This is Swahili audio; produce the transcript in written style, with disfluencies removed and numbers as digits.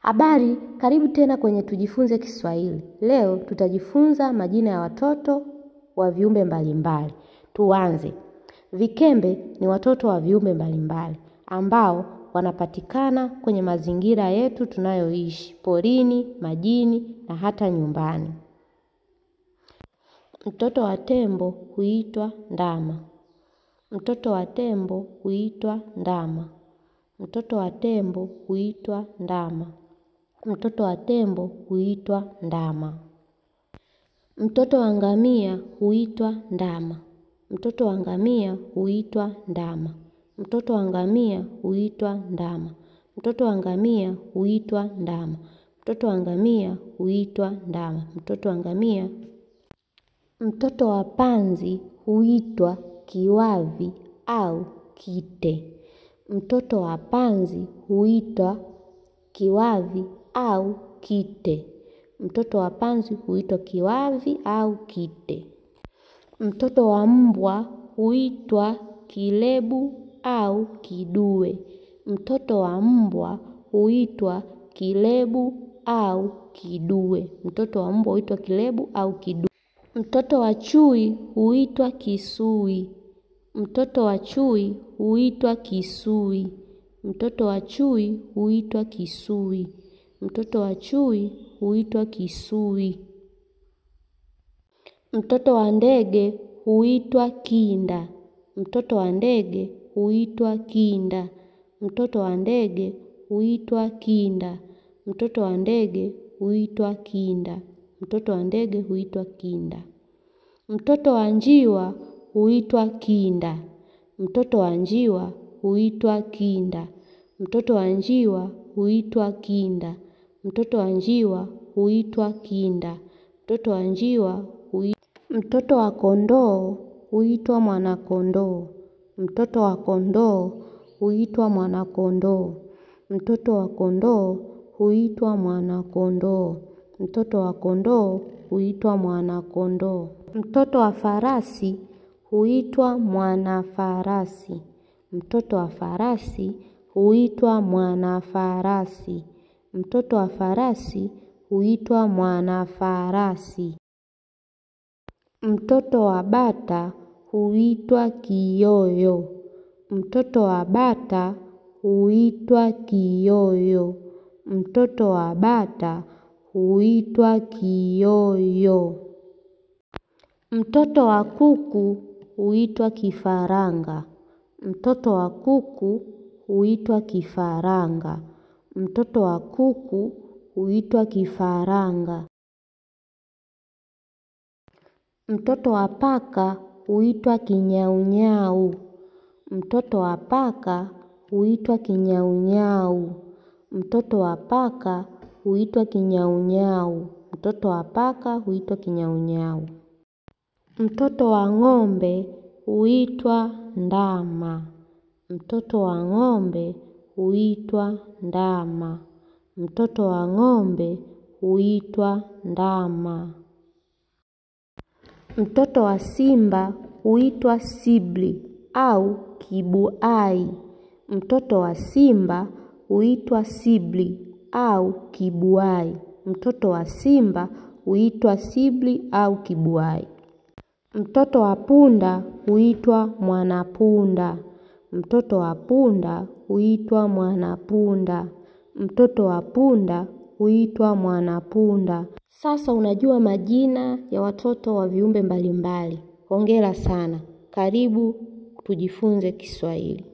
Habari, karibu tena kwenye tujifunze Kiswahili. Leo tutajifunza majina ya watoto wa viumbe mbalimbali. Tuanze. Vikembe ni watoto wa viumbe mbalimbali ambao wanapatikana kwenye mazingira yetu tunayoishi, porini, majini na hata nyumbani. Mtoto wa tembo huitwa ndama. Mtoto wa tembo huitwa ndama. Mtoto wa tembo huitwa ndama. Mtoto wa tembo huitwa ndama. Mtoto wa ngamia huitwa ndama. Mtoto wa ngamia huitwa ndama. Mtoto wa ngamia huitwa ndama. Mtoto wa ngamia huitwa ndama. Mtoto wa ngamia huitwa ndama. Mtoto wa ngamia. Mtoto wa panzi huitwa kiwavi au kite. Mtoto wa panzi huitwa kiwavi au kite. Mtoto wa panzi huitwa kiwavi au kite. Mtoto wa mbwa huitwa kilebu au kidue. Mtoto wa mbwa huitwa kilebu au kidue. Mtoto wa mbwa huitwa kilebu au kidue. Mtoto wa chui huitwa kisui. Mtoto wa chui huitwa kisui. Mtoto wa chui huitwa kisui. Mtoto wa chui huitwa kisui. Mtoto wa ndege huitwa kinda. Mtoto wa ndege huitwa kinda. Mtoto wa ndege huitwa kinda. Mtoto wa ndege huitwa kinda. Mtoto wa ndege huitwa kinda. Mtoto wa njiwa huitwa kinda. Mtoto wa njiwa huitwa kinda. Mtoto wa njiwa huitwa kinda. Mtoto wa njiwa huitwa kinda. Mtoto wa njiwa huitwa. Mtoto wa kondoo huitwa mwanakondoo. Mtoto wa kondoo huitwa mwanakondoo. Mtoto wa kondoo huitwa mwanakondoo. Mtoto wa kondoo huitwa mwanakondoo. Mtoto wa farasi huitwa mwanafarasi. Mtoto wa farasi huitwa mwanafarasi. Mtoto wa farasi huitwa mwanafarasi. Mtoto wa bata huitwa kiyoyo. Mtoto wa bata huitwa kiyoyo. Mtoto wa bata huitwa kiyoyo. Mtoto wa kuku huitwa kifaranga. Mtoto wa kuku huitwa kifaranga. Mtoto wa kuku huitwa kifaranga. Mtoto wa paka huitwa kinyaunyau. Mtoto wa paka huitwa kinyaunyau. Mtoto wa paka huitwa kinyaunyau. Mtoto wa paka huitwa kinyaunyau. Mtoto wa ng'ombe huitwa ndama. Mtoto wa ng'ombe huitwa ndama. Mtoto wa ng'ombe huitwa ndama. Mtoto wa simba huitwa sibli au kibuai. Mtoto wa simba huitwa sibli au kibuai. Mtoto wa simba huitwa sibli au kibuai. Mtoto wa punda huitwa mwanapunda. Mtoto wa punda huitwa mwanapunda. Mtoto wa punda huitwa mwanapunda. Sasa unajua majina ya watoto wa viumbe mbalimbali. Hongera sana. Karibu tujifunze Kiswahili.